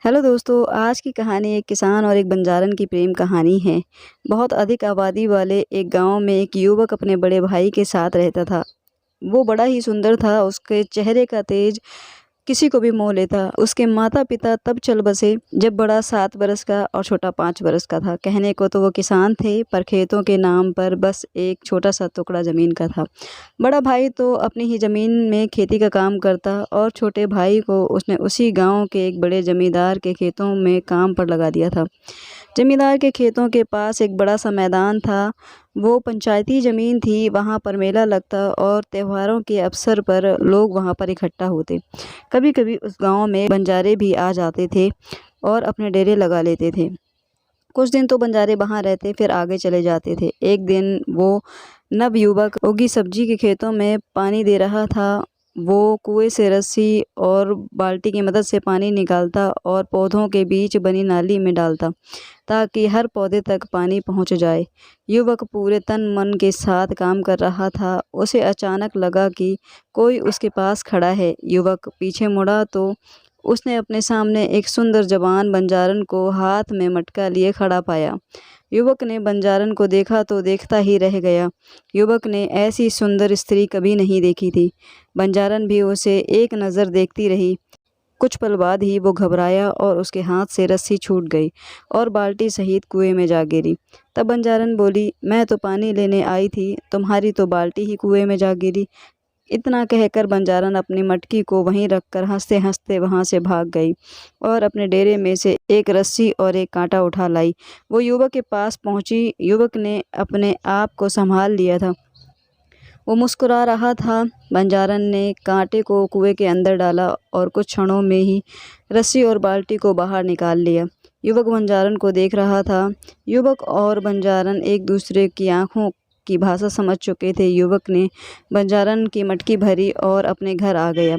Hello दोस्तों, आज की कहानी एक किसान और एक बंजारन की प्रेम कहानी है। बहुत अधिक आबादी वाले एक गांव में एक युवक अपने बड़े भाई के साथ रहता था। वो बड़ा ही सुंदर था, उसके चेहरे का तेज किसी को भी मोह लेता। उसके माता पिता तब चल बसे जब बड़ा 7 बरस का और छोटा 5 बरस का था। कहने को तो वो किसान थे, पर खेतों के नाम पर बस एक छोटा सा टुकड़ा ज़मीन का था। बड़ा भाई तो अपनी ही ज़मीन में खेती का काम करता और छोटे भाई को उसने उसी गांव के एक बड़े जमींदार के खेतों में काम पर लगा दिया था। जमींदार के खेतों के पास एक बड़ा सा मैदान था। वो पंचायती ज़मीन थी, वहाँ पर मेला लगता और त्योहारों के अवसर पर लोग वहाँ पर इकट्ठा होते। कभी कभी उस गांव में बंजारे भी आ जाते थे और अपने डेरे लगा लेते थे। कुछ दिन तो बंजारे वहाँ रहते, फिर आगे चले जाते थे। एक दिन वो नवयुवक उगी सब्जी के खेतों में पानी दे रहा था। वो कुएं से रस्सी और बाल्टी की मदद से पानी निकालता और पौधों के बीच बनी नाली में डालता ताकि हर पौधे तक पानी पहुंच जाए। युवक पूरे तन मन के साथ काम कर रहा था। उसे अचानक लगा कि कोई उसके पास खड़ा है। युवक पीछे मुड़ा तो उसने अपने सामने एक सुंदर जवान बंजारन को हाथ में मटका लिए खड़ा पाया। युवक ने बंजारन को देखा तो देखता ही रह गया। युवक ने ऐसी सुंदर स्त्री कभी नहीं देखी थी। बंजारन भी उसे एक नज़र देखती रही। कुछ पल बाद ही वो घबराया और उसके हाथ से रस्सी छूट गई और बाल्टी सहित कुएं में जा गिरी। तब बंजारन बोली, मैं तो पानी लेने आई थी, तुम्हारी तो बाल्टी ही कुएं में जा गिरी। इतना कहकर बंजारन अपनी मटकी को वहीं रखकर हंसते हंसते वहां से भाग गई और अपने डेरे में से एक रस्सी और एक कांटा उठा लाई। वो युवक के पास पहुंची। युवक ने अपने आप को संभाल लिया था। वो मुस्कुरा रहा था। बंजारन ने कांटे को कुएं के अंदर डाला और कुछ क्षणों में ही रस्सी और बाल्टी को बाहर निकाल लिया। युवक बंजारन को देख रहा था। युवक और बंजारन एक दूसरे की आंखों की भाषा समझ चुके थे। युवक ने बंजारन की मटकी भरी और अपने घर आ गया।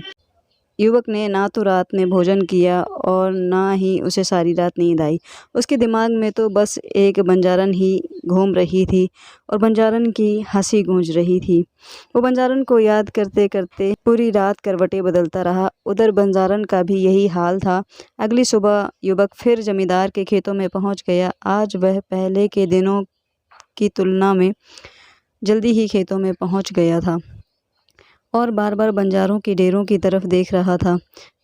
युवक ने ना तो रात में भोजन किया और ना ही उसे सारी रात नींद आई। उसके दिमाग में तो बस एक बंजारन ही घूम रही थी और बंजारन की हंसी गूंज रही थी। वो बंजारन को याद करते करते पूरी रात करवटें बदलता रहा। उधर बंजारन का भी यही हाल था। अगली सुबह युवक फिर जमींदार के खेतों में पहुंच गया। आज वह पहले के दिनों की तुलना में जल्दी ही खेतों में पहुंच गया था और बार बार बंजारों के डेरों की तरफ देख रहा था।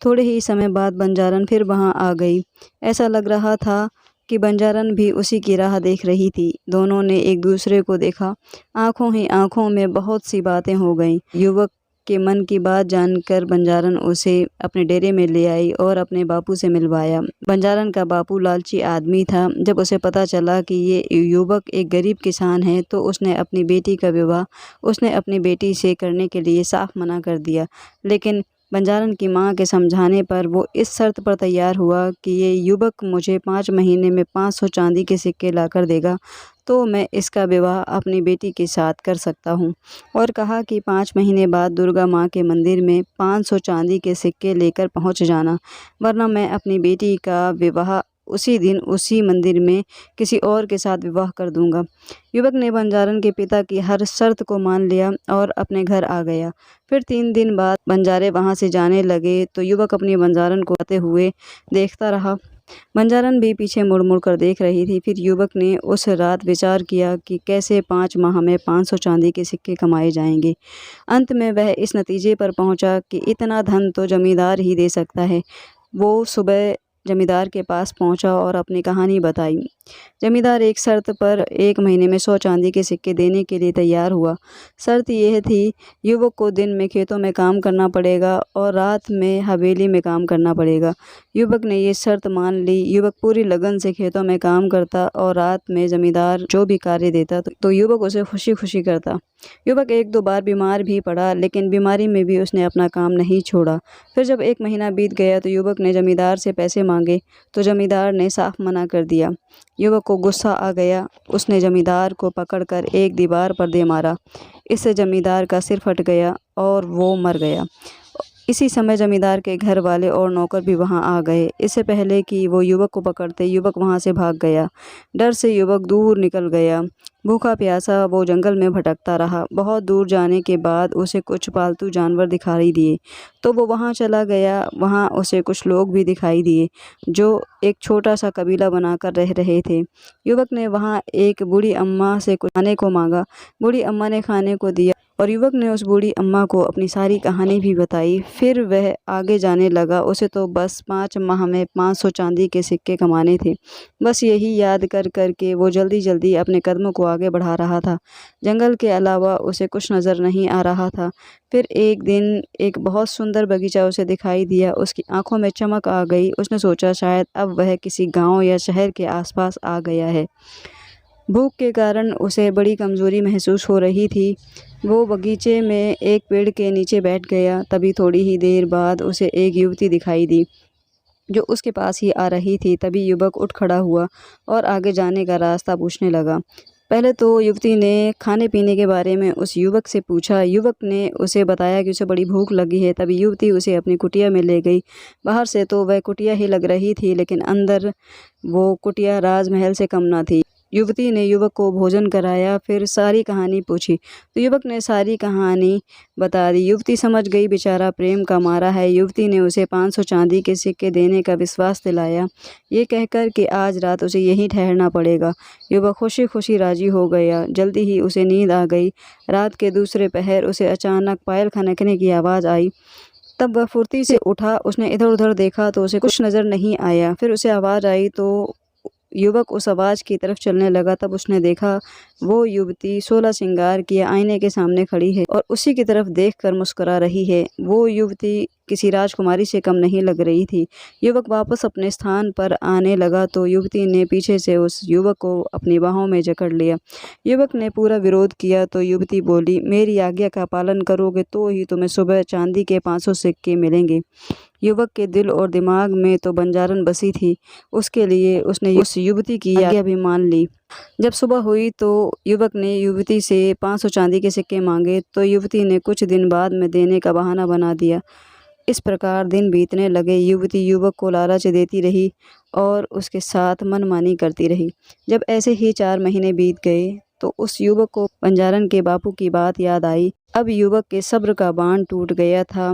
थोड़े ही समय बाद बंजारन फिर वहां आ गई। ऐसा लग रहा था कि बंजारन भी उसी की राह देख रही थी। दोनों ने एक दूसरे को देखा। आंखों ही आंखों में बहुत सी बातें हो गईं। युवक के मन की बात जानकर बंजारन उसे अपने डेरे में ले आई और अपने बापू से मिलवाया। बंजारन का बापू लालची आदमी था। जब उसे पता चला कि ये युवक एक गरीब किसान है तो उसने अपनी बेटी से करने के लिए साफ मना कर दिया। लेकिन बंजारन की मां के समझाने पर वो इस शर्त पर तैयार हुआ कि ये युवक मुझे 5 महीने में 500 चांदी के सिक्के लाकर देगा तो मैं इसका विवाह अपनी बेटी के साथ कर सकता हूँ। और कहा कि 5 महीने बाद दुर्गा माँ के मंदिर में 500 चांदी के सिक्के लेकर पहुँच जाना, वरना मैं अपनी बेटी का विवाह उसी दिन उसी मंदिर में किसी और के साथ विवाह कर दूंगा। युवक ने बंजारन के पिता की हर शर्त को मान लिया और अपने घर आ गया। फिर 3 दिन बाद बंजारे वहां से जाने लगे तो युवक अपनी बंजारन को आते हुए देखता रहा। बंजारन भी पीछे मुड़ मुड़ कर देख रही थी। फिर युवक ने उस रात विचार किया कि कैसे 5 माह में 500 चांदी के सिक्के कमाए जाएंगे। अंत में वह इस नतीजे पर पहुंचा कि इतना धन तो जमींदार ही दे सकता है। वो सुबह जमींदार के पास पहुंचा और अपनी कहानी बताई। जमींदार एक शर्त पर 1 महीने में 100 चांदी के सिक्के देने के लिए तैयार हुआ। शर्त यह थी, युवक को दिन में खेतों में काम करना पड़ेगा और रात में हवेली में काम करना पड़ेगा। युवक ने ये शर्त मान ली। युवक पूरी लगन से खेतों में काम करता और रात में जमींदार जो भी कार्य देता तो युवक उसे खुशी खुशी करता। युवक 1-2 बार बीमार भी पड़ा, लेकिन बीमारी में भी उसने अपना काम नहीं छोड़ा। फिर जब 1 महीना बीत गया तो युवक ने जमींदार से पैसे मांगे तो जमींदार ने साफ मना कर दिया। युवक को गुस्सा आ गया। उसने जमींदार को पकड़कर एक दीवार पर दे मारा। इससे जमींदार का सिर फट गया और वो मर गया। इसी समय जमींदार के घर वाले और नौकर भी वहां आ गए। इससे पहले कि वो युवक को पकड़ते, युवक वहां से भाग गया। डर से युवक दूर निकल गया। भूखा प्यासा वो जंगल में भटकता रहा। बहुत दूर जाने के बाद उसे कुछ पालतू जानवर दिखाई दिए, तो वो वहाँ चला गया। वहाँ उसे कुछ लोग भी दिखाई दिए जो एक छोटा सा कबीला बनाकर रह रहे थे। युवक ने वहाँ एक बूढ़ी अम्मा से कुछ खाने को मांगा। बूढ़ी अम्मा ने खाने को दिया और युवक ने उस बूढ़ी अम्मा को अपनी सारी कहानी भी बताई। फिर वह आगे जाने लगा। उसे तो बस 5 माह में 500 चांदी के सिक्के कमाने थे। बस यही याद कर कर के वो जल्दी जल्दी अपने कदमों को आगे बढ़ा रहा था। जंगल के अलावा उसे कुछ नज़र नहीं आ रहा था। फिर एक दिन एक बहुत सुंदर बगीचा उसे दिखाई दिया। उसकी आंखों में चमक आ गई। उसने सोचा शायद अब वह किसी गांव या शहर के आसपास आ गया है। भूख के कारण उसे बड़ी कमज़ोरी महसूस हो रही थी। वो बगीचे में एक पेड़ के नीचे बैठ गया। तभी थोड़ी ही देर बाद उसे एक युवती दिखाई दी जो उसके पास ही आ रही थी। तभी युवक उठ खड़ा हुआ और आगे जाने का रास्ता पूछने लगा। पहले तो युवती ने खाने पीने के बारे में उस युवक से पूछा। युवक ने उसे बताया कि उसे बड़ी भूख लगी है। तभी युवती उसे अपनी कुटिया में ले गई। बाहर से तो वह कुटिया ही लग रही थी, लेकिन अंदर वो कुटिया राजमहल से कम न थी। युवती ने युवक को भोजन कराया, फिर सारी कहानी पूछी तो युवक ने सारी कहानी बता दी। युवती समझ गई बेचारा प्रेम का मारा है। युवती ने उसे 500 चांदी के सिक्के देने का विश्वास दिलाया, ये कहकर कि आज रात उसे यहीं ठहरना पड़ेगा। युवक खुशी खुशी राजी हो गया। जल्दी ही उसे नींद आ गई। रात के दूसरे पहर उसे अचानक पायल खनकने की आवाज़ आई। तब वह फुर्ती से उठा। उसने इधर उधर देखा तो उसे कुछ नज़र नहीं आया। फिर उसे आवाज़ आई तो युवक उस आवाज़ की तरफ चलने लगा। तब उसने देखा वो युवती 16 श्रृंगार किए आईने के सामने खड़ी है और उसी की तरफ देखकर मुस्कुरा रही है। वो युवती किसी राजकुमारी से कम नहीं लग रही थी। युवक वापस अपने स्थान पर आने लगा तो युवती ने पीछे से उस युवक को अपनी बाहों में जकड़ लिया। युवक ने पूरा विरोध किया तो युवती बोली, मेरी आज्ञा का पालन करोगे तो ही तुम्हें सुबह चांदी के 500 सिक्के मिलेंगे। युवक के दिल और दिमाग में तो बंजारन बसी थी। उसके लिए उसने उस युवती की आज्ञा भी मान ली। जब सुबह हुई तो युवक ने युवती से 500 चांदी के सिक्के मांगे तो युवती ने कुछ दिन बाद में देने का बहाना बना दिया। इस प्रकार दिन बीतने लगे। युवती युवक को लालच देती रही और उसके साथ मनमानी करती रही। जब ऐसे ही 4 महीने बीत गए तो उस युवक को बंजारन के बापू की बात याद आई। अब युवक के सब्र का बांध टूट गया था।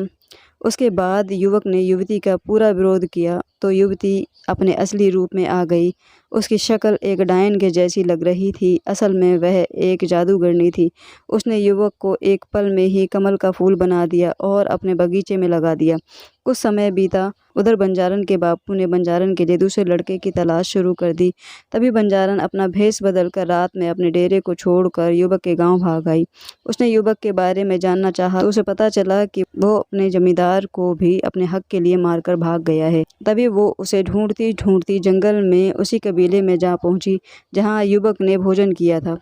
उसके बाद युवक ने युवती का पूरा विरोध किया तो युवती अपने असली रूप में आ गई। उसकी शक्ल एक डायन के जैसी लग रही थी। असल में वह एक जादूगरनी थी। उसने युवक को एक पल में ही कमल का फूल बना दिया और अपने बगीचे में लगा दिया। कुछ समय बीता। उधर बंजारन के बापू ने बंजारन के लिए दूसरे लड़के की तलाश शुरू कर दी। तभी बंजारन अपना भेष बदलकर रात में अपने डेरे को छोड़कर युवक के गांव भाग आई। उसने युवक के बारे में जानना चाहा तो उसे पता चला कि वो अपने जमींदार को भी अपने हक के लिए मारकर भाग गया है। तभी वो उसे ढूंढती ढूंढती जंगल में उसी कबीले में जा पहुंची जहां युवक ने भोजन किया था।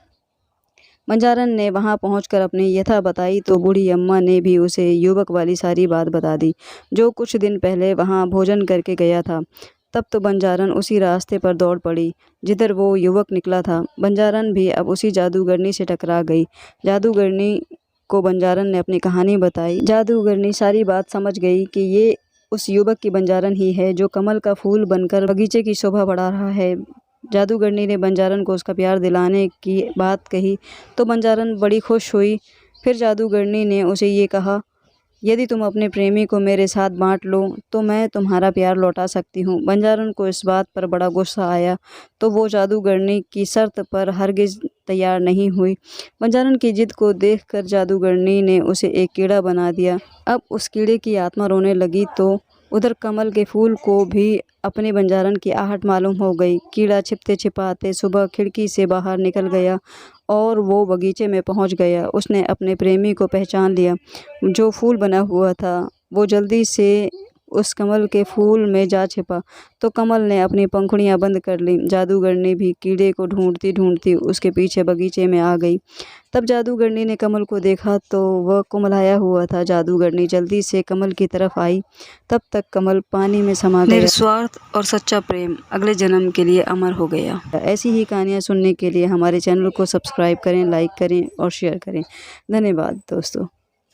बंजारन ने वहां पहुंचकर अपनी यथा बताई तो बूढ़ी अम्मा ने भी उसे युवक वाली सारी बात बता दी जो कुछ दिन पहले वहां भोजन करके गया था। तब तो बंजारन उसी रास्ते पर दौड़ पड़ी जिधर वो युवक निकला था। बंजारन भी अब उसी जादूगरनी से टकरा गई। जादूगरनी को बंजारन ने अपनी कहानी बताई। जादूगरनी सारी बात समझ गई कि ये उस युवक की बंजारन ही है जो कमल का फूल बनकर बगीचे की शोभा बढ़ा रहा है। जादूगरनी ने बंजारन को उसका प्यार दिलाने की बात कही तो बंजारन बड़ी खुश हुई। फिर जादूगरनी ने उसे ये कहा, यदि तुम अपने प्रेमी को मेरे साथ बांट लो तो मैं तुम्हारा प्यार लौटा सकती हूँ। बंजारन को इस बात पर बड़ा गुस्सा आया तो वो जादूगरनी की शर्त पर हरगिज तैयार नहीं हुई। बंजारन की जिद को देखकर जादूगरनी ने उसे एक कीड़ा बना दिया। अब उस कीड़े की आत्मा रोने लगी तो उधर कमल के फूल को भी अपने बंजारन की आहट मालूम हो गई। कीड़ा छिपते छिपाते सुबह खिड़की से बाहर निकल गया और वो बगीचे में पहुंच गया। उसने अपने प्रेमी को पहचान लिया जो फूल बना हुआ था। वो जल्दी से उस कमल के फूल में जा छिपा तो कमल ने अपनी पंखुड़ियां बंद कर लीं। जादूगरनी भी कीड़े को ढूंढती ढूंढती उसके पीछे बगीचे में आ गई। तब जादूगरनी ने कमल को देखा तो वह कुमलाया हुआ था। जादूगरनी जल्दी से कमल की तरफ आई। तब तक कमल पानी में समा गया। निस्वार्थ और सच्चा प्रेम अगले जन्म के लिए अमर हो गया। ऐसी ही कहानियाँ सुनने के लिए हमारे चैनल को सब्सक्राइब करें, लाइक करें और शेयर करें। धन्यवाद दोस्तों।